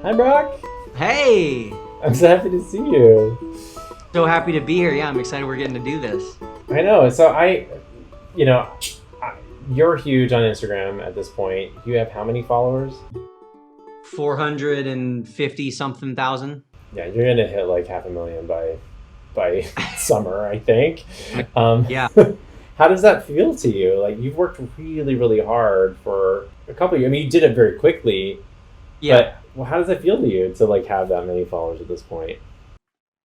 Hi, Brock. Hey! I'm so happy to see you. So happy to be here. Yeah, I'm excited we're getting to do this. I know. So you're huge on Instagram at this point. You have how many followers? 450 something thousand. Yeah, you're gonna hit like 500,000 by summer, I think. Yeah. How does that feel to you? Like, you've worked really, really hard for a couple of years. I mean, you did it very quickly. Yeah. But how does it feel to you to like have that many followers at this point?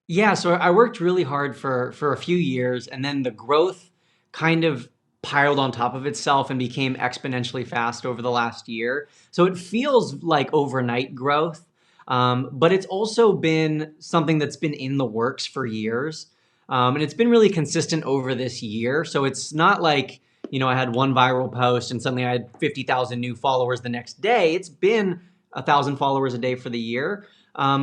Yeah, so I worked really hard for a few years, and then the growth kind of piled on top of itself and became exponentially fast over the last year. So it feels like overnight growth, but it's also been something that's been in the works for years. And it's been really consistent over this year. So it's not like, I had one viral post and suddenly I had 50,000 new followers the next day. It's been 1,000 followers a day for the year.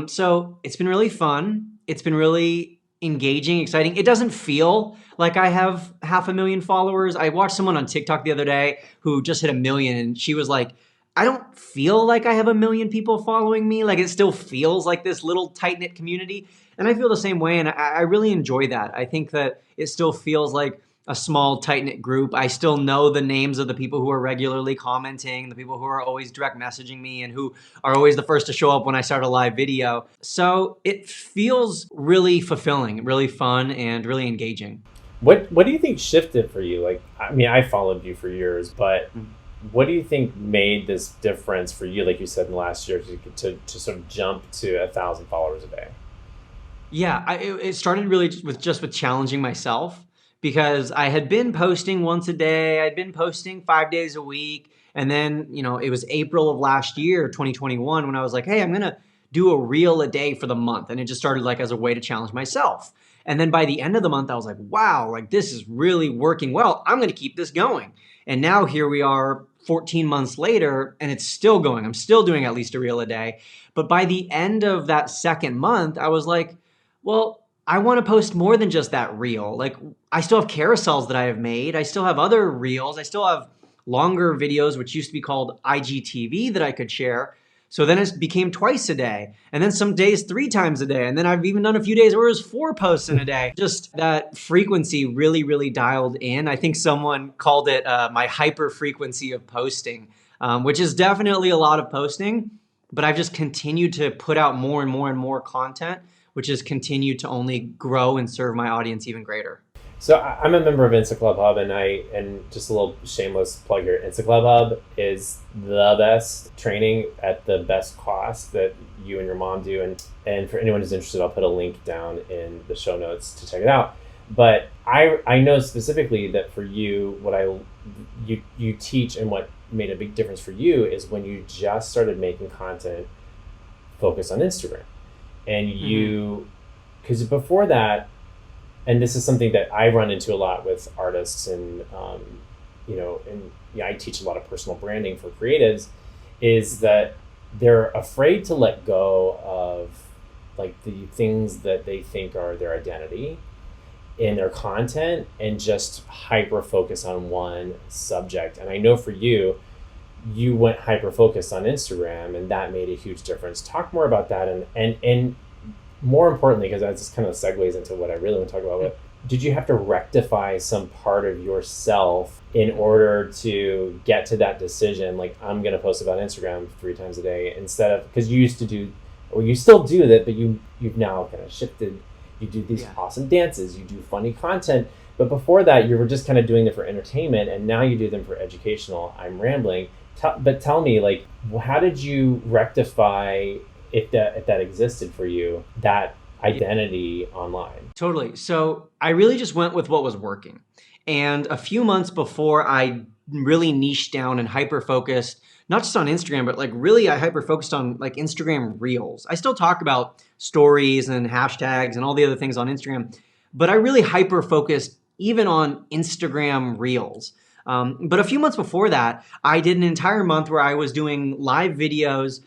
So it's been really fun. It's been really engaging, exciting. It doesn't feel like I have 500,000 followers. I watched someone on TikTok the other day who just hit 1 million, and she was like, I don't feel like I have 1 million people following me. Like, it still feels like this little tight-knit community. And I feel the same way, and I really enjoy that. I think that it still feels like a small, tight-knit group. I still know the names of the people who are regularly commenting, the people who are always direct messaging me, and who are always the first to show up when I start a live video. So it feels really fulfilling, really fun, and really engaging. What do you think shifted for you? Like, I mean, I followed you for years, but what do you think made this difference for you, like you said in the last year, to sort of jump to 1,000 followers a day? Yeah, it started really with challenging myself, because I had been posting once a day. I'd been posting 5 days a week. And then, it was April of last year, 2021, when I was like, hey, I'm going to do a reel a day for the month. And it just started like as a way to challenge myself. And then by the end of the month, I was like, wow, like this is really working well. I'm going to keep this going. And now here we are 14 months later, and it's still going. I'm still doing at least a reel a day. But by the end of that second month, I was like, well, I want to post more than just that reel. Like, I still have carousels that I have made. I still have other reels. I still have longer videos, which used to be called IGTV, that I could share. So then it became twice a day, and then some days 3 times a day. And then I've even done a few days where it was 4 posts in a day. Just that frequency really, really dialed in. I think someone called it my hyper frequency of posting, which is definitely a lot of posting, but I've just continued to put out more and more and more content, which has continued to only grow and serve my audience even greater. So I'm a member of Insta Club Hub, and just a little shameless plug here. Insta Club Hub is the best training at the best cost that you and your mom do. And for anyone who's interested, I'll put a link down in the show notes to check it out. But I know specifically that for you, you teach, and what made a big difference for you is when you just started making content focused on Instagram. And because before that, and this is something that I run into a lot with artists, and I teach a lot of personal branding for creatives, is that they're afraid to let go of like the things that they think are their identity in their content and just hyper focus on one subject. And I know for you went hyper focused on Instagram, and that made a huge difference. Talk more about that, and more importantly, because that just kind of segues into what I really want to talk about. Did you have to rectify some part of yourself in order to get to that decision? Like, I'm going to post about Instagram 3 times a day, instead of, because you used to do, or you still do that, but you've now kind of shifted. You do these awesome dances, you do funny content. But before that, you were just kind of doing it for entertainment, and now you do them for educational. I'm rambling. But tell me, like, how did you rectify, if that existed for you, that identity online? Totally. So I really just went with what was working. And a few months before I really niched down and hyper-focused, not just on Instagram, but like really I hyper-focused on like Instagram Reels. I still talk about stories and hashtags and all the other things on Instagram, but I really hyper-focused even on Instagram Reels. But a few months before that, I did an entire month where I was doing live videos,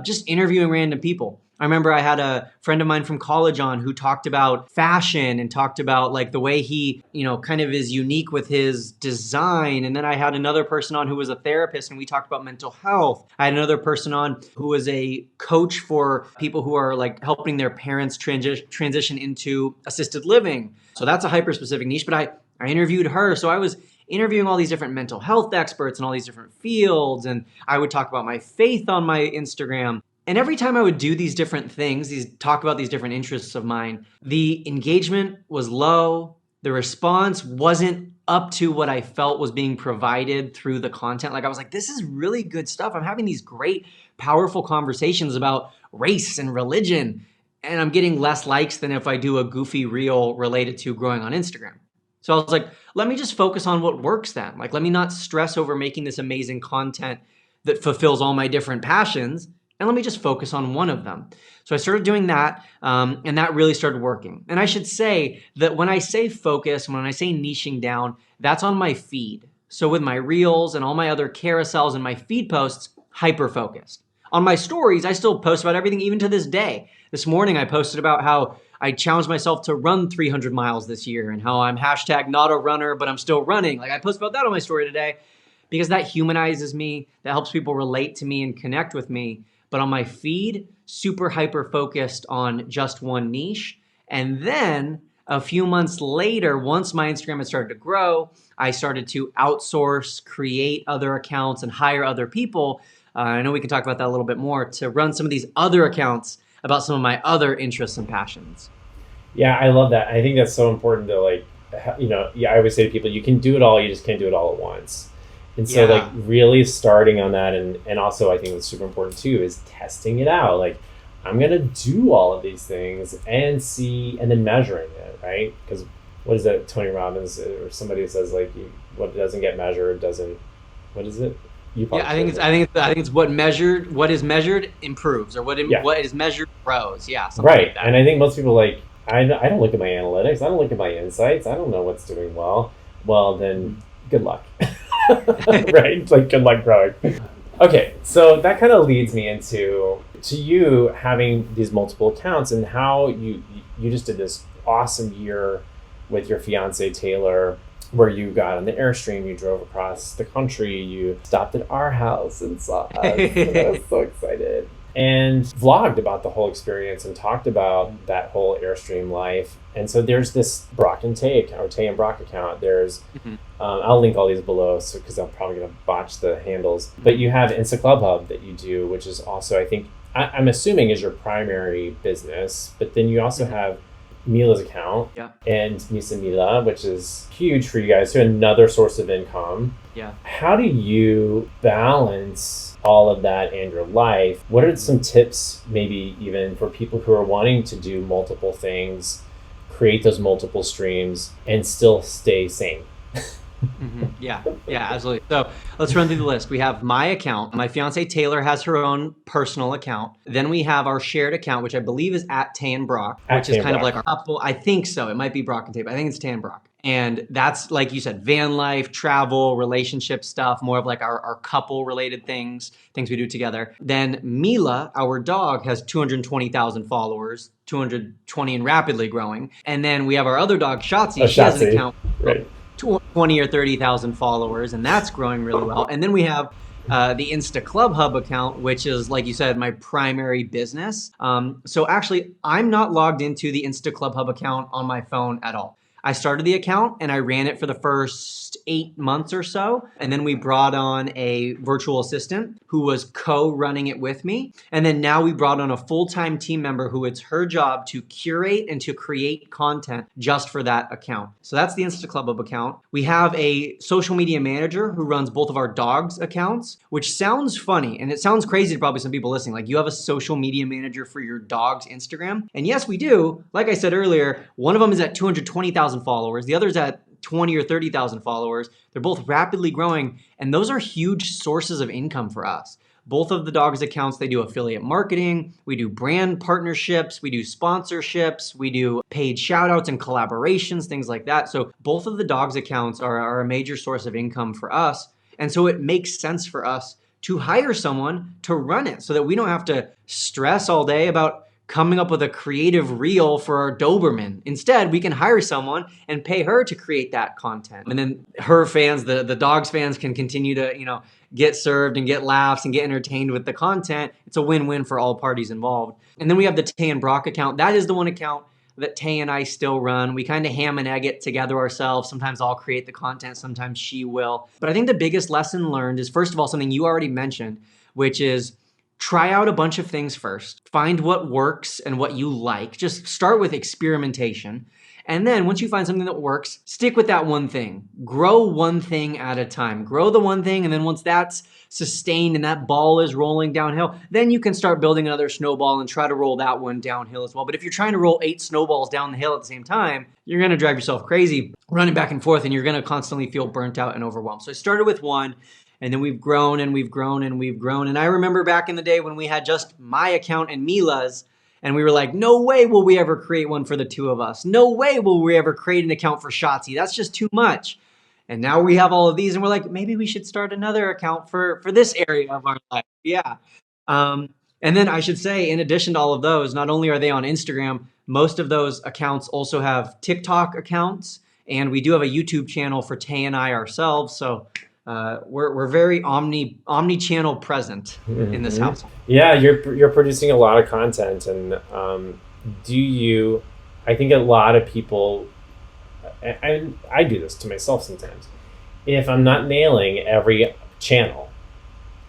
just interviewing random people. I remember I had a friend of mine from college on who talked about fashion and talked about like the way he, kind of is unique with his design. And then I had another person on who was a therapist and we talked about mental health. I had another person on who was a coach for people who are like helping their parents transition into assisted living. So that's a hyper specific niche, but I interviewed her. So I was interviewing all these different mental health experts in all these different fields. And I would talk about my faith on my Instagram. And every time I would do these different things, talk about these different interests of mine, the engagement was low. The response wasn't up to what I felt was being provided through the content. Like I was like, this is really good stuff. I'm having these great, powerful conversations about race and religion. And I'm getting less likes than if I do a goofy reel related to growing on Instagram. So I was like, let me just focus on what works then. Like, let me not stress over making this amazing content that fulfills all my different passions. And let me just focus on one of them. So I started doing that, and that really started working. And I should say that when I say focus, when I say niching down, that's on my feed. So with my reels and all my other carousels and my feed posts, hyper-focused. On my stories, I still post about everything even to this day. This morning, I posted about how I challenged myself to run 300 miles this year and how I'm hashtag not a runner, but I'm still running. Like I post about that on my story today because that humanizes me, that helps people relate to me and connect with me. But on my feed, super hyper focused on just one niche. And then a few months later, once my Instagram had started to grow, I started to outsource, create other accounts and hire other people. I know we can talk about that a little bit more to run some of these other accounts about some of my other interests and passions. Yeah, I love that. I think that's so important to I always say to people, you can do it all, you just can't do it all at once. And so really starting on that, and also I think what's super important too is testing it out. Like I'm going to do all of these things and see, and then measuring it, right? Because what is that, Tony Robbins or somebody says like what doesn't get measured doesn't, what is it? I think it's what is measured improves, or what is measured grows. Yeah. Right. Like that. And I think most people I don't look at my analytics. I don't look at my insights. I don't know what's doing well. Well, then good luck. Right? Like good luck growing. Okay. So that kind of leads me into you having these multiple accounts and how you just did this awesome year with your fiance, Taylor, where you got on the Airstream, you drove across the country, you stopped at our house and saw us. And I was so excited. And vlogged about the whole experience and talked about that whole Airstream life. And so there's this Brock and Tay account, or Tay and Brock account. There's, I'll link all these below because I'm probably going to botch the handles. But you have Insta Club Hub that you do, which is also, I think, I'm assuming is your primary business. But then you also have Mila's account and Misa Mila, which is huge for you guys, so another source of income. Yeah. How do you balance all of that and your life? What are some tips, maybe even for people who are wanting to do multiple things, create those multiple streams, and still stay sane? Yeah, absolutely. So let's run through the list. We have my account. My fiance Taylor has her own personal account. Then we have our shared account, which I believe is at Tay and Brock, which is kind of like our couple. I think so. It might be Brock and Tay, but I think it's Tay and Brock. And that's, like you said, van life, travel, relationship stuff, more of like our couple related things we do together. Then Mila, our dog, has 220,000 followers, 220 and rapidly growing. And then we have our other dog, Shotzi. She has an account. Right. 20 or 30,000 followers, and that's growing really well. And then we have the Insta Club Hub account, which is, like you said, my primary business. So actually, I'm not logged into the Insta Club Hub account on my phone at all. I started the account and I ran it for the first 8 months or so. And then we brought on a virtual assistant who was co-running it with me. And then now we brought on a full-time team member who it's her job to curate and to create content just for that account. So that's the Insta Club Hub account. We have a social media manager who runs both of our dogs' accounts, which sounds funny. And it sounds crazy to probably some people listening. Like, you have a social media manager for your dog's Instagram? And yes, we do. Like I said earlier, one of them is at 220,000 followers. The other's at 20 or 30,000 followers. They're both rapidly growing, and those are huge sources of income for us. Both of the dogs' accounts, they do affiliate marketing, we do brand partnerships, we do sponsorships, we do paid shout outs and collaborations, things like that. So both of the dogs' accounts are a major source of income for us. And so it makes sense for us to hire someone to run it so that we don't have to stress all day about coming up with a creative reel for our Doberman. Instead, we can hire someone and pay her to create that content. And then her fans, the dog's fans, can continue to, get served and get laughs and get entertained with the content. It's a win-win for all parties involved. And then we have the Tay and Brock account. That is the one account that Tay and I still run. We kind of ham and egg it together ourselves. Sometimes I'll create the content, sometimes she will. But I think the biggest lesson learned is, first of all, something you already mentioned, which is try out a bunch of things first. Find what works and what you like. Just start with experimentation. And then once you find something that works, stick with that one thing. Grow one thing at a time. Grow the one thing, and then once that's sustained and that ball is rolling downhill, then you can start building another snowball and try to roll that one downhill as well. But if you're trying to roll 8 snowballs down the hill at the same time, you're going to drive yourself crazy running back and forth, and you're going to constantly feel burnt out and overwhelmed. So I started with one, and then we've grown and we've grown and we've grown. And I remember back in the day when we had just my account and Mila's, and we were like, no way will we ever create one for the two of us. No way will we ever create an account for Shotzi. That's just too much. And now we have all of these, and we're like, maybe we should start another account for this area of our life. Yeah. And then I should say, in addition to all of those, not only are they on Instagram, most of those accounts also have TikTok accounts, and we do have a YouTube channel for Tay and I ourselves. So we're very omni-channel present in this household. Yeah, you're producing a lot of content, and I think a lot of people, and I do this to myself sometimes, if I'm not nailing every channel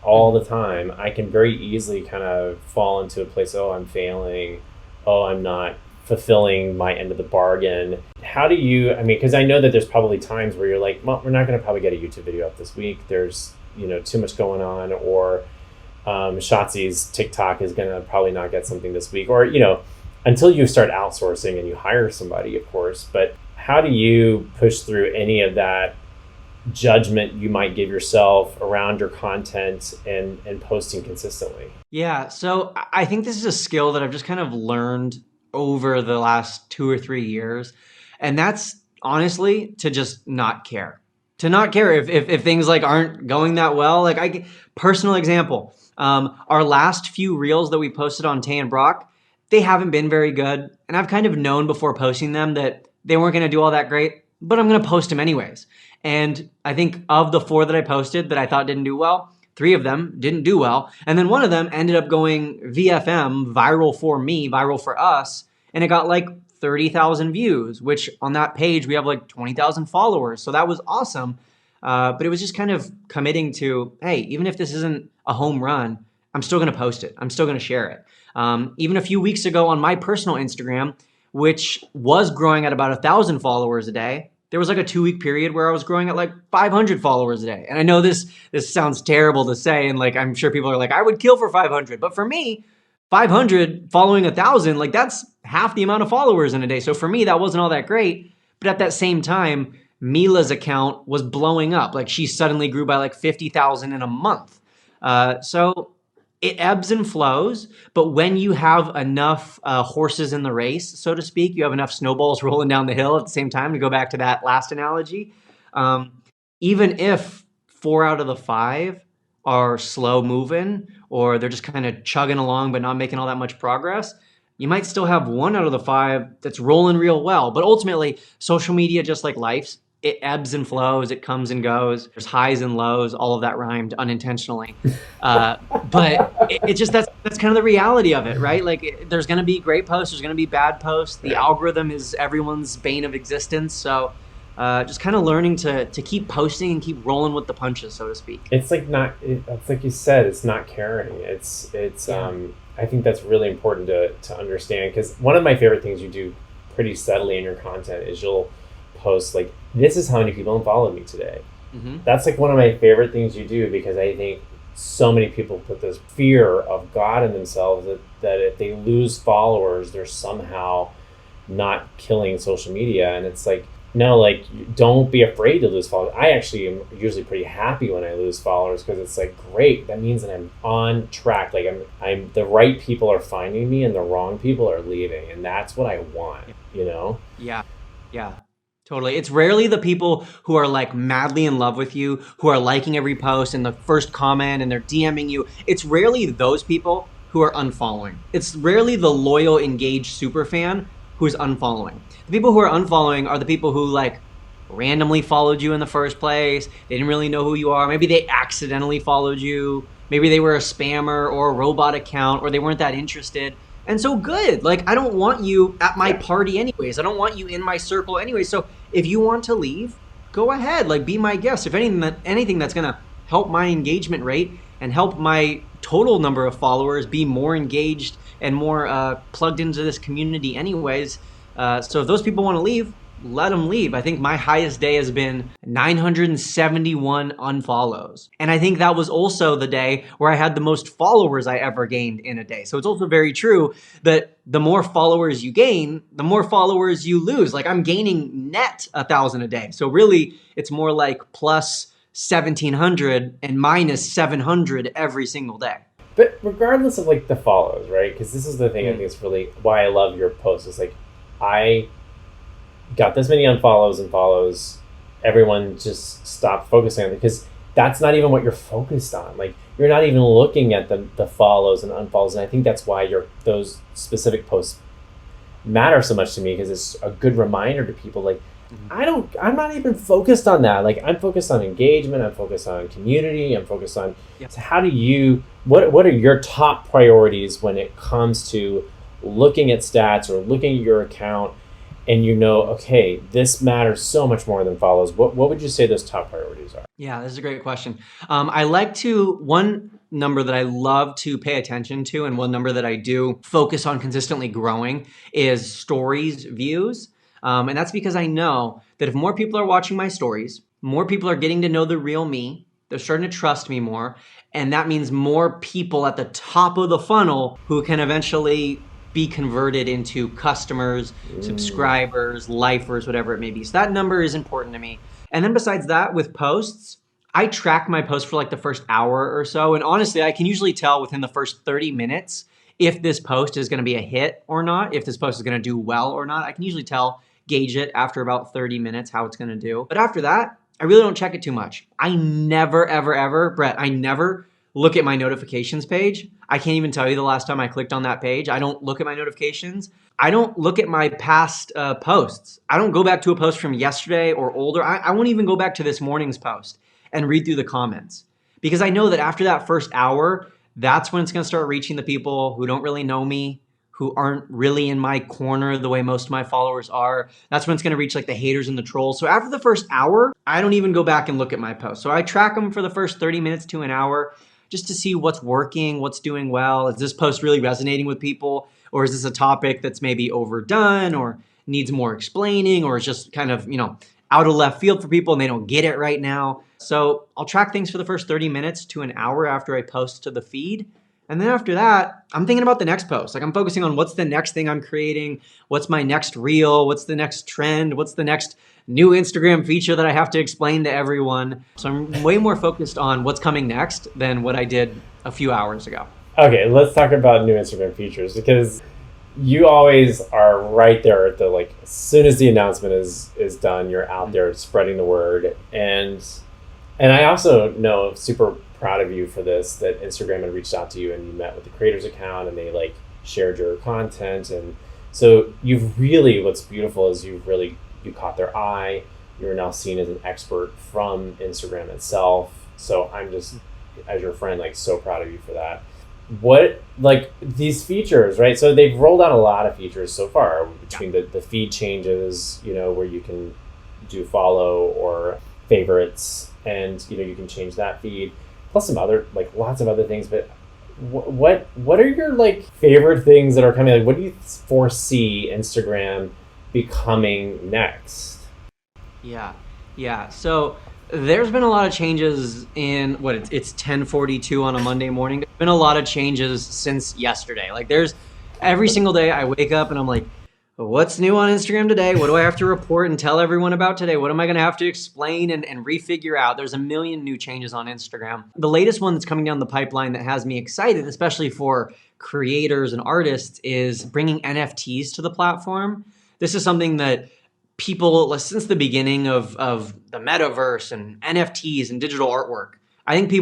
all the time, I can very easily kind of fall into a place, I'm failing, I'm not fulfilling my end of the bargain. How do you, because I know that there's probably times where you're like, well, we're not going to probably get a YouTube video up this week. There's, too much going on, or Shotzi's TikTok is going to probably not get something this week, or, until you start outsourcing and you hire somebody, of course. But how do you push through any of that judgment you might give yourself around your content and posting consistently? Yeah. So I think this is a skill that I've just kind of learned over the last 2 or 3 years. And that's honestly to just not care. To not care if things like aren't going that well. Like personal example, our last few reels that we posted on Tay and Brock, they haven't been very good. And I've kind of known before posting them that they weren't going to do all that great, but I'm going to post them anyways. And I think of the 4 that I posted that I thought didn't do well, 3 of them didn't do well. And then one of them ended up going VFM, viral for me, viral for us. And it got like 30,000 views, which on that page, we have like 20,000 followers. So that was awesome. But it was just kind of committing to, hey, even if this isn't a home run, I'm still going to post it. I'm still going to share it. Even a few weeks ago on my personal Instagram, which was growing at about 1,000 followers a day, there was like a 2-week period where I was growing at like 500 followers a day. And I know this sounds terrible to say, and like I'm sure people are like, I would kill for 500. But for me, 500 following 1,000, like that's half the amount of followers in a day. So for me, that wasn't all that great. But at that same time, Mila's account was blowing up. Like she suddenly grew by like 50,000 in a month. So it ebbs and flows. But when you have enough horses in the race, so to speak, you have enough snowballs rolling down the hill at the same time, to go back to that last analogy. Even if 4 out of the 5 are slow moving, or they're just kind of chugging along but not making all that much progress, you might still have 1 out of the 5 that's rolling real well. But ultimately, social media, just like life, it ebbs and flows, it comes and goes. There's highs and lows. All of that rhymed unintentionally. But it just, that's kind of the reality of it, right? Like there's going to be great posts, there's going to be bad posts. The algorithm is everyone's bane of existence. So just kind of learning to keep posting and keep rolling with the punches, so to speak. It's like it's like you said, it's not caring. It's I think that's really important to understand, because one of my favorite things you do pretty steadily in your content is you'll post like, this is how many people unfollowed me today. Mm-hmm. That's like one of my favorite things you do, because I think so many people put this fear of God in themselves that if they lose followers, they're somehow not killing social media. And it's like, no, like, don't be afraid to lose followers. I actually am usually pretty happy when I lose followers, because it's like, great, that means that I'm on track. Like I'm the right people are finding me and the wrong people are leaving. And that's what I want, Yeah. Totally. It's rarely the people who are like madly in love with you, who are liking every post and the first comment and they're DMing you. It's rarely those people who are unfollowing. It's rarely the loyal, engaged super fan who's unfollowing. The people who are unfollowing are the people who like randomly followed you in the first place. They didn't really know who you are. Maybe they accidentally followed you. Maybe they were a spammer or a robot account, or they weren't that interested. And so good. Like, I don't want you at my party anyways. I don't want you in my circle anyway. So if you want to leave, go ahead. Like, be my guest. If anything that's going to help my engagement rate and help my total number of followers be more engaged and more plugged into this community anyways. So if those people want to leave, let them leave. I think my highest day has been 971 unfollows. And I think that was also the day where I had the most followers I ever gained in a day. So it's also very true that the more followers you gain, the more followers you lose. Like, I'm gaining net 1,000 a day. So really, it's more like plus 1,700 and minus 700 every single day. But regardless of like the follows, right? Because this is the thing I think is really why I love your posts. It's like, I got this many unfollows and follows, everyone just stopped focusing on it, because that's not even what you're focused on. Like, you're not even looking at the follows and unfollows, and I think that's why those specific posts matter so much to me, because it's a good reminder to people, like, I'm not even focused on that. Like, I'm focused on engagement, I'm focused on community, I'm focused on so how do you, what are your top priorities when it comes to looking at stats or looking at your account, and okay, this matters so much more than follows. What would you say those top priorities are? Yeah, this is a great question. One number that I love to pay attention to, and one number that I do focus on consistently growing, is stories views. And that's because I know that if more people are watching my stories, more people are getting to know the real me, they're starting to trust me more. And that means more people at the top of the funnel who can eventually be converted into customers, subscribers, lifers, whatever it may be. So that number is important to me. And then besides that, with posts, I track my posts for like the first hour or so. And honestly, I can usually tell within the first 30 minutes if this post is going to be a hit or not, if this post is going to do well or not. I can usually gauge it after about 30 minutes how it's going to do. But after that, I really don't check it too much. I never, ever, ever, Brett, I never look at my notifications page. I can't even tell you the last time I clicked on that page. I don't look at my notifications. I don't look at my past posts. I don't go back to a post from yesterday or older. I won't even go back to this morning's post and read through the comments, because I know that after that first hour, that's when it's going to start reaching the people who don't really know me, who aren't really in my corner the way most of my followers are. That's when it's going to reach like the haters and the trolls. So after the first hour, I don't even go back and look at my posts. So I track them for the first 30 minutes to an hour, just to see what's working, what's doing well. Is this post really resonating with people? Or is this a topic that's maybe overdone or needs more explaining, or is just kind of, out of left field for people and they don't get it right now? So I'll track things for the first 30 minutes to an hour after I post to the feed. And then after that, I'm thinking about the next post. Like, I'm focusing on what's the next thing I'm creating, what's my next reel, what's the next trend, what's the next new Instagram feature that I have to explain to everyone. So I'm way more focused on what's coming next than what I did a few hours ago. Okay, let's talk about new Instagram features, because you always are right there at the, as soon as the announcement is done, you're out there spreading the word. And I also know, super proud of you for this, that Instagram had reached out to you and you met with the creators account and they shared your content. And so what's beautiful is you caught their eye. You're now seen as an expert from Instagram itself. So I'm just, as your friend, so proud of you for that. What, these features, right? So they've rolled out a lot of features so far, between the feed changes, where you can do follow or favorites, and you can change that feed, plus some other lots of other things. But what are your favorite things that are coming? What do you foresee Instagram becoming next? Yeah. So there's been a lot of changes in it's 10:42 on a Monday morning. There's been a lot of changes since yesterday. There's every single day I wake up and I'm like, what's new on Instagram today? What do I have to report and tell everyone about today? What am I going to have to explain and refigure out? There's a million new changes on Instagram. The latest one that's coming down the pipeline that has me excited, especially for creators and artists, is bringing NFTs to the platform. This is something that people, since the beginning of the metaverse and NFTs and digital artwork, I think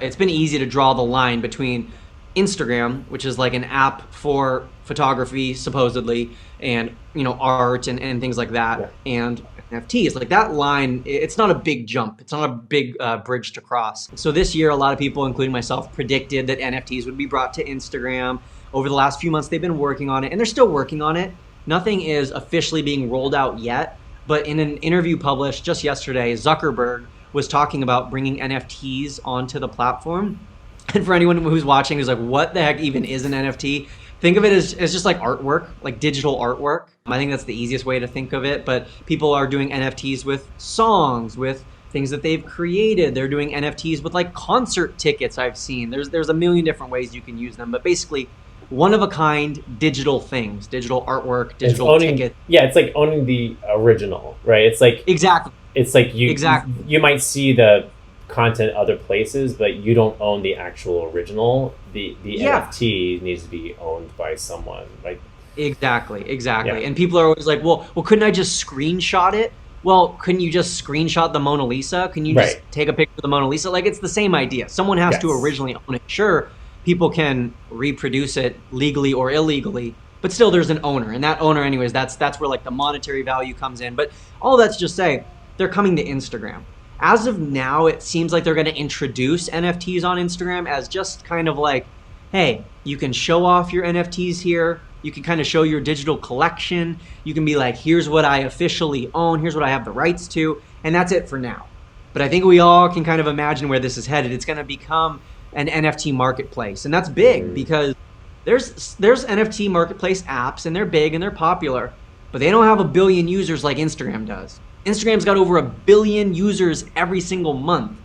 it's been easy to draw the line between Instagram, which is like an app for photography supposedly, and art and things like that, and NFTs. Like that line, it's not a big jump. It's not a big bridge to cross. So this year, a lot of people, including myself, predicted that NFTs would be brought to Instagram. Over the last few months, they've been working on it, and they're still working on it. Nothing is officially being rolled out yet, but in an interview published just yesterday, Zuckerberg was talking about bringing NFTs onto the platform. And for anyone who's watching who's like, what the heck even is an NFT? Think of it as just like artwork, like digital artwork. I think that's the easiest way to think of it. But people are doing NFTs with songs, with things that they've created. They're doing NFTs with like concert tickets I've seen. There's a million different ways you can use them. But basically, one of a kind digital things, digital artwork, digital tickets. Yeah, it's like owning the original, right? It's like exactly. It's like you might see the content other places, but you don't own the actual original. The NFT needs to be owned by someone. Like exactly. Yeah. And people are always like, well, couldn't I just screenshot it? Well, couldn't you just screenshot the Mona Lisa? Can you just take a picture of the Mona Lisa? Like it's the same idea. Someone has to originally own it. Sure, people can reproduce it legally or illegally, but still there's an owner, and that owner anyways, that's where like the monetary value comes in. But all that's just say they're coming to Instagram. As of now, it seems like they're going to introduce NFTs on Instagram as just kind of like, hey, you can show off your NFTs here. You can kind of show your digital collection. You can be like, here's what I officially own. Here's what I have the rights to. And that's it for now. But I think we all can kind of imagine where this is headed. It's going to become an NFT marketplace. And that's big because there's NFT marketplace apps, and they're big and they're popular, but they don't have 1 billion users like Instagram does. Instagram's got over 1 billion users every single month.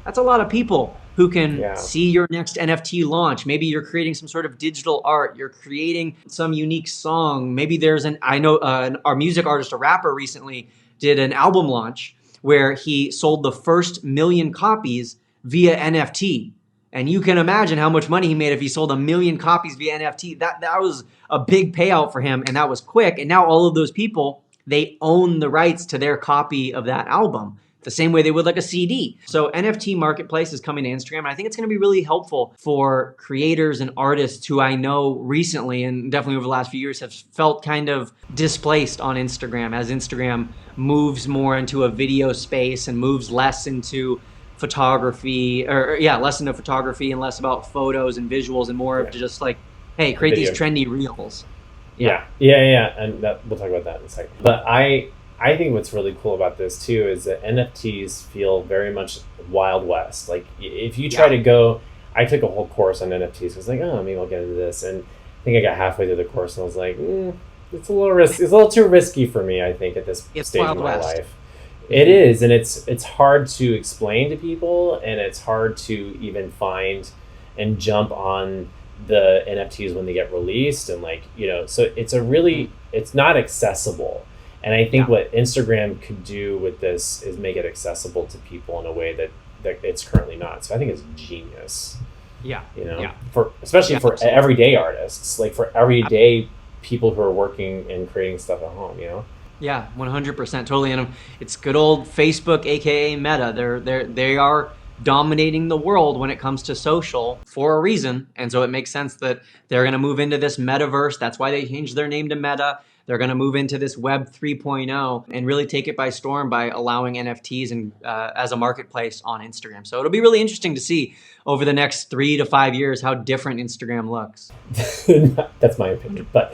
That's a lot of people who can see your next NFT launch. Maybe you're creating some sort of digital art. You're creating some unique song. Maybe there's our music artist, a rapper recently did an album launch where he sold the first 1 million copies via NFT. And you can imagine how much money he made if he sold 1 million copies via NFT. That was a big payout for him, and that was quick. And now all of those people, they own the rights to their copy of that album, the same way they would like a CD. So NFT marketplace is coming to Instagram, and I think it's going to be really helpful for creators and artists who I know recently and definitely over the last few years have felt kind of displaced on Instagram as Instagram moves more into a video space and moves less into photography, less into photography and less about photos and visuals and more of just like, hey, create these trendy reels. Yeah. And we'll talk about that in a second. But I think what's really cool about this too is that NFTs feel very much Wild West. Like if you try to go, I took a whole course on NFTs. I was like, oh, maybe I'll get into this. And I think I got halfway through the course and I was like, it's a little risky. It's a little too risky for me, I think, at this stage of my life. It is, and it's hard to explain to people, and it's hard to even find and jump on the NFTs when they get released, and so it's not accessible. And I think what Instagram could do with this is make it accessible to people in a way that it's currently not. So I think it's genius. Especially for everyday artists, like for everyday people who are working and creating stuff at home, Yeah, 100%, totally. And it's good old Facebook, aka Meta. They are dominating the world when it comes to social for a reason, and so it makes sense that they're going to move into this metaverse. That's why they changed their name to Meta. They're going to move into this Web 3.0 and really take it by storm by allowing NFTs and as a marketplace on Instagram. So it'll be really interesting to see over the next 3 to 5 years how different Instagram looks. That's my opinion, but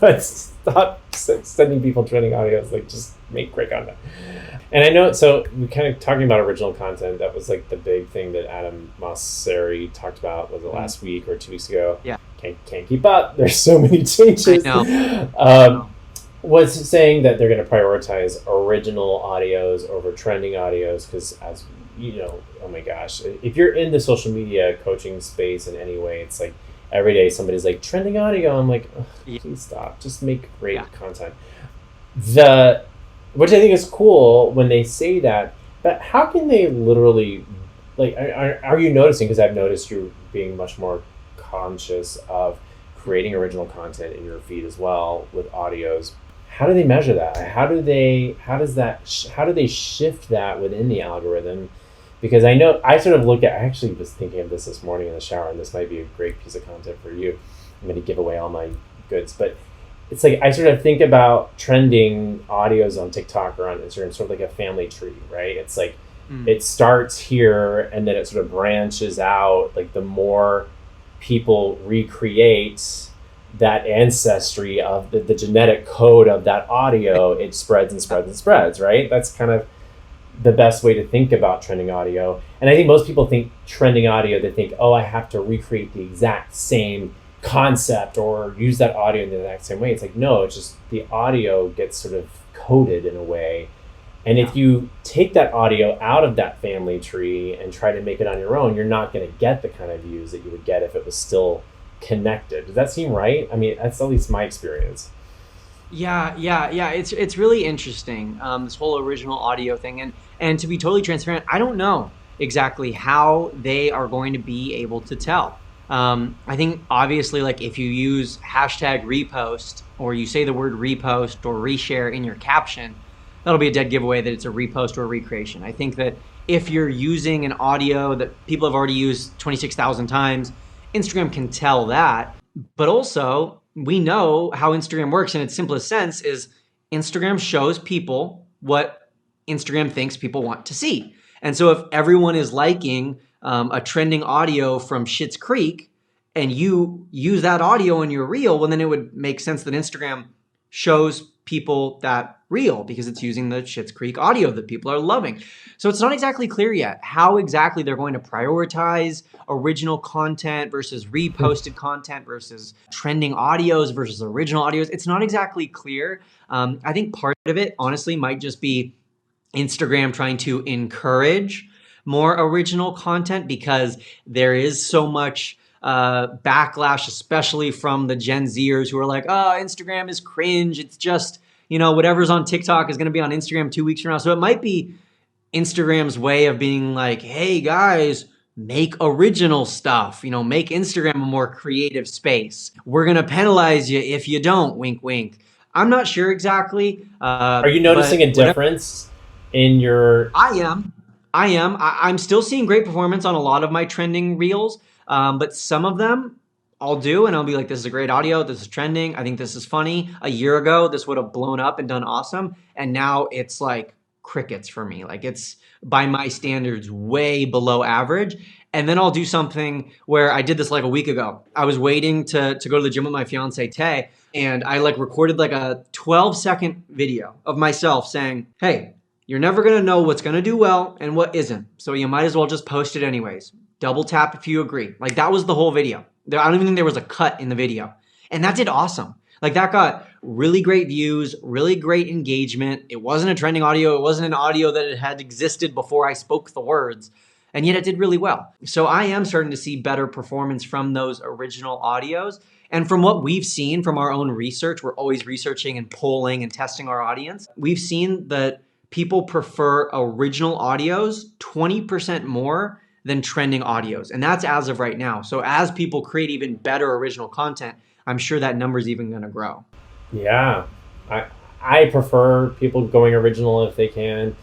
but stop sending people trending audios. Like, just make great content. And I know, so we're kind of talking about original content. That was like the big thing that Adam Mosseri talked about, was it last week or 2 weeks ago? Yeah. Can't keep up. There's so many changes. I know. Was saying that they're going to prioritize original audios over trending audios because, as you know, oh my gosh, if you're in the social media coaching space in any way, it's like every day somebody's like, trending audio. I'm like, please stop. Just make great content. Which I think is cool when they say that, but how can they literally, like, are you noticing, because I've noticed you being much more conscious of creating original content in your feed as well with audios. How do they measure that? How do they shift that within the algorithm Because I know I sort of look at, I actually was thinking of this morning in the shower, and this might be a great piece of content for you. I'm going to give away all my goods, but it's like I sort of think about trending audios on TikTok or on Instagram, sort of like a family tree, right? It's like it starts here and then it sort of branches out. Like the more people recreate that ancestry of the genetic code of that audio, it spreads and spreads and spreads, right? That's kind of the best way to think about trending audio. And I think most people think trending audio, they think, oh, I have to recreate the exact same concept or use that audio in the exact same way. It's like, no, it's just the audio gets sort of coded in a way. And if you take that audio out of that family tree and try to make it on your own, you're not going to get the kind of views that you would get if it was still connected. Does that seem right? I mean, that's at least my experience. Yeah. It's really interesting, this whole original audio thing. And to be totally transparent, I don't know exactly how they are going to be able to tell. I think obviously, like if you use hashtag repost or you say the word repost or reshare in your caption, that'll be a dead giveaway that it's a repost or a recreation. I think that if you're using an audio that people have already used 26,000 times, Instagram can tell that. But also, we know how Instagram works in its simplest sense is Instagram shows people what Instagram thinks people want to see. And so if everyone is liking a trending audio from Schitt's Creek and you use that audio in your reel, well, then it would make sense that Instagram shows people that reel because it's using the Schitt's Creek audio that people are loving. So it's not exactly clear yet how exactly they're going to prioritize original content versus reposted content versus trending audios versus original audios. It's not exactly clear. I think part of it, honestly, might just be Instagram trying to encourage more original content because there is so much backlash, especially from the Gen Zers who are like, oh, Instagram is cringe. It's just, whatever's on TikTok is going to be on Instagram 2 weeks from now. So it might be Instagram's way of being like, hey guys, make original stuff, make Instagram a more creative space. We're going to penalize you if you don't, wink, wink. I'm not sure exactly. Are you noticing a difference in your... I am. I'm still seeing great performance on a lot of my trending reels. But some of them I'll do and I'll be like, this is a great audio. This is trending. I think this is funny. A year ago, this would have blown up and done awesome. And now it's like crickets for me. Like it's by my standards way below average. And then I'll do something where I did this like a week ago. I was waiting to go to the gym with my fiance, Tay. And I like recorded like a 12-second video of myself saying, hey, you're never going to know what's going to do well and what isn't. So you might as well just post it anyways. Double tap if you agree. Like that was the whole video. I don't even think there was a cut in the video. And that did awesome. Like that got really great views, really great engagement. It wasn't a trending audio. It wasn't an audio that had existed before I spoke the words. And yet it did really well. So I am starting to see better performance from those original audios. And from what we've seen from our own research, we're always researching and polling and testing our audience. We've seen that people prefer original audios 20% more than trending audios. And that's as of right now. So as people create even better original content, I'm sure that number is even going to grow. Yeah. I prefer people going original if they can,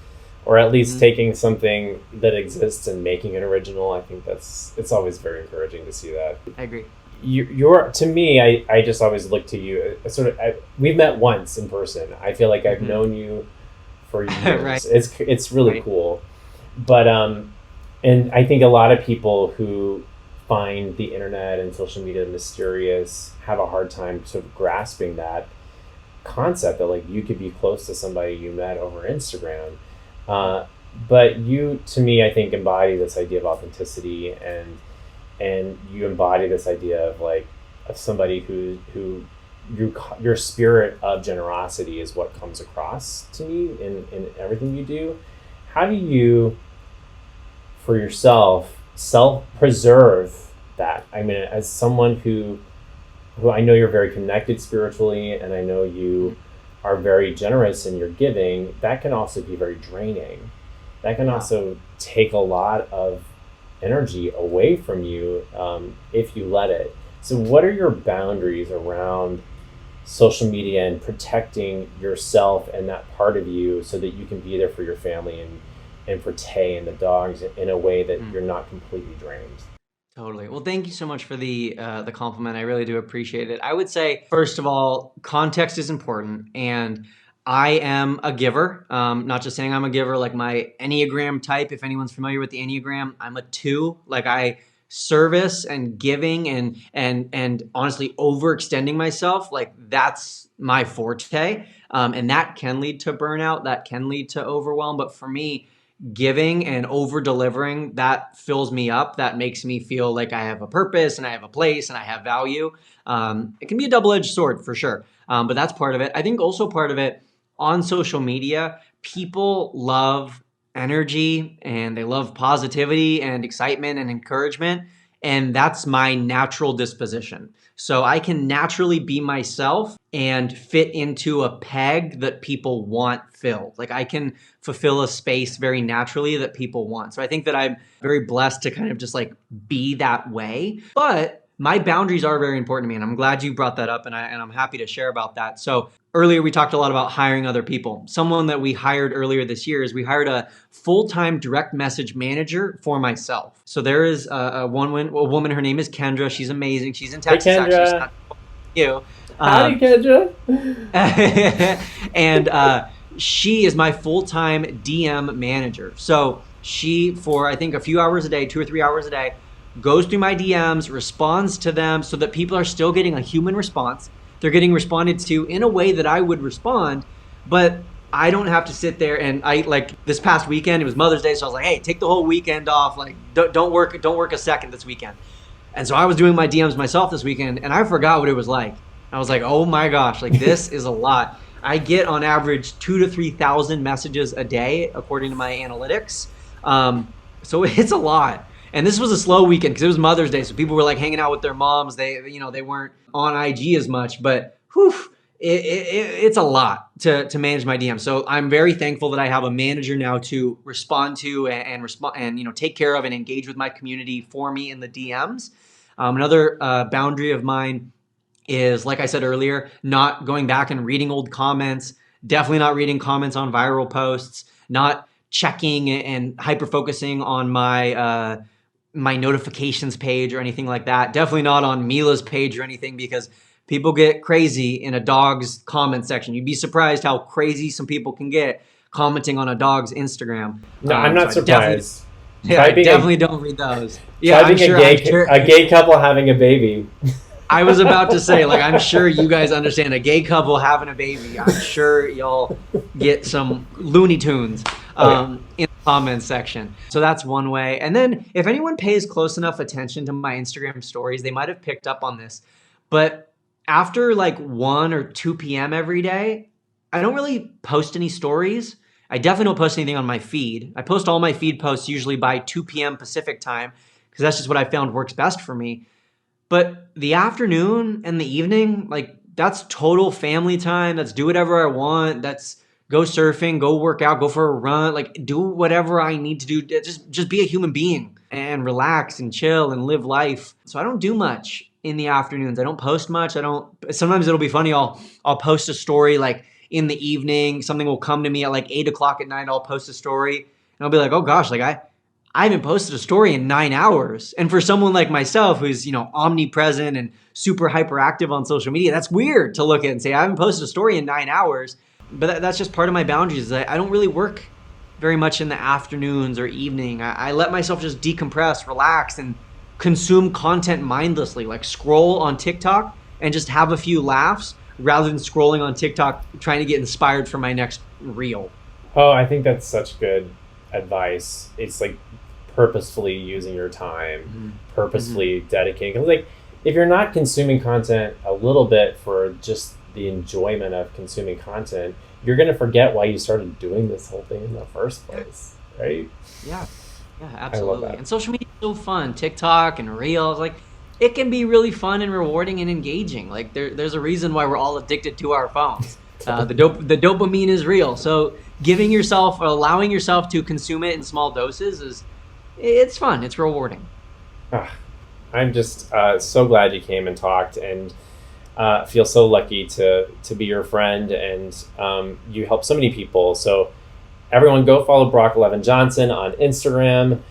or at least taking something that exists and making it original. I think it's always very encouraging to see that. I agree. You're to me, I just always look to you. We've met once in person. I feel like I've known you for years. Right. It's really cool. But and I think a lot of people who find the internet and social media mysterious have a hard time sort of grasping that concept that like you could be close to somebody you met over Instagram. But you, to me, I think embody this idea of authenticity and you embody this idea of like of somebody who your spirit of generosity is what comes across to me in everything you do. How do you, for yourself, self-preserve that? I mean, as someone who I know you're very connected spiritually, and I know you are very generous in your giving, that can also be very draining. That can also take a lot of energy away from you if you let it. So what are your boundaries around social media and protecting yourself and that part of you so that you can be there for your family and for Tay and the dogs in a way that you're not completely drained. Totally. Well, thank you so much for the compliment. I really do appreciate it. I would say, first of all, context is important, and I am a giver. Not just saying I'm a giver, like my Enneagram type. If anyone's familiar with the Enneagram, I'm a 2. Like I service and giving and honestly overextending myself. Like that's my forte, and that can lead to burnout. That can lead to overwhelm. But for me, giving and over delivering, that fills me up. That makes me feel like I have a purpose and I have a place and I have value. It can be a double-edged sword for sure. But that's part of it. I think also part of it on social media, people love energy and they love positivity and excitement and encouragement. And that's my natural disposition. So I can naturally be myself and fit into a peg that people want filled. Like I can fulfill a space very naturally that people want. So I think that I'm very blessed to kind of just like be that way. But my boundaries are very important to me. And I'm glad you brought that up, and I'm happy to share about that. So earlier we talked a lot about hiring other people. Someone that we hired earlier this year is we hired a full-time direct message manager for myself. So there is a woman, her name is Kendra. She's amazing. She's in Texas. Hey, Kendra. Actually, you. Howdy, Kendra. And she is my full-time DM manager. So she, for I think a few hours a day, 2 or 3 hours a day, goes through my DMs, responds to them so that people are still getting a human response. They're getting responded to in a way that I would respond, but I don't have to sit there and this past weekend, it was Mother's Day. So I was like, hey, take the whole weekend off. Like don't work a second this weekend. And so I was doing my DMs myself this weekend and I forgot what it was like. I was like, oh my gosh, like this is a lot. I get on average 2,000 to 3,000 messages a day, according to my analytics. So it's a lot. And this was a slow weekend because it was Mother's Day. So people were like hanging out with their moms. They weren't on IG as much, but it's a lot to manage my DMs. So I'm very thankful that I have a manager now to respond to and take care of and engage with my community for me in the DMs. Another boundary of mine is, like I said earlier, not going back and reading old comments, definitely not reading comments on viral posts, not checking and hyper-focusing on my notifications page or anything like that. Definitely not on Mila's page or anything, because people get crazy in a dog's comment section. You'd be surprised how crazy some people can get commenting on a dog's Instagram. No, I'm not surprised. I definitely don't read those. Yeah, I'm sure a gay couple having a baby. I was about to say, like, I'm sure you guys understand a gay couple having a baby. I'm sure y'all get some Looney Tunes in the comments section. So that's one way. And then if anyone pays close enough attention to my Instagram stories, they might have picked up on this. But after like 1 or 2 p.m. every day, I don't really post any stories. I definitely don't post anything on my feed. I post all my feed posts usually by 2 p.m. Pacific time, because that's just what I found works best for me. But the afternoon and the evening, like, that's total family time. That's do whatever I want. That's go surfing, go work out, go for a run, like do whatever I need to do. Just be a human being and relax and chill and live life. So I don't do much in the afternoons. I don't post much. Sometimes it'll be funny. I'll post a story like in the evening. Something will come to me at like 8 o'clock at night. I'll post a story and I'll be like, oh gosh, like I haven't posted a story in 9 hours. And for someone like myself, who's, omnipresent and super hyperactive on social media, that's weird to look at and say, I haven't posted a story in 9 hours. But that's just part of my boundaries. I don't really work very much in the afternoons or evening. I let myself just decompress, relax, and consume content mindlessly, like scroll on TikTok and just have a few laughs rather than scrolling on TikTok trying to get inspired for my next reel. Oh, I think that's such good advice. It's like purposefully using your time, purposefully dedicating. Like, if you're not consuming content a little bit for just the enjoyment of consuming content, you're going to forget why you started doing this whole thing in the first place, right? Yeah, absolutely. And social media is so fun. TikTok and Reels, like, it can be really fun and rewarding and engaging. Like, there's a reason why we're all addicted to our phones. The dopamine is real. So allowing yourself to consume it in small doses it's fun. It's rewarding. I'm just so glad you came and talked, and feel so lucky to be your friend, and you help so many people. So Everyone go follow Brock Levin Johnson on Instagram.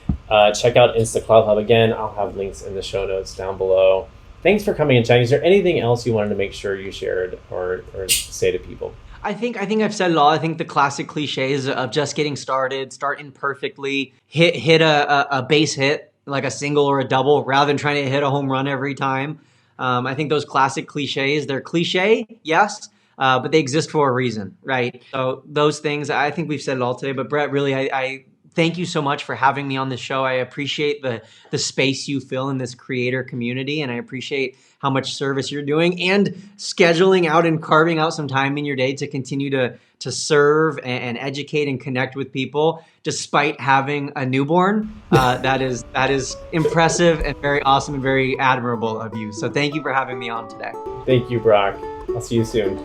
Check out Insta Club Hub again. I'll have links in the show notes down below. Thanks for coming and chatting. Is there anything else you wanted to make sure you shared or say to people? I think I've said it all. I think the classic cliches of just getting started, start imperfectly, hit a base hit, like a single or a double, rather than trying to hit a home run every time. I think those classic cliches, they're cliche, yes, but they exist for a reason, right? So those things, I think we've said it all today. But Bret, really, I thank you so much for having me on the show. I appreciate the space you fill in this creator community, and I appreciate how much service you're doing and scheduling out and carving out some time in your day to continue to serve and educate and connect with people despite having a newborn. That is impressive and very awesome and very admirable of you. So thank you for having me on today. Thank you, Brock. I'll see you soon.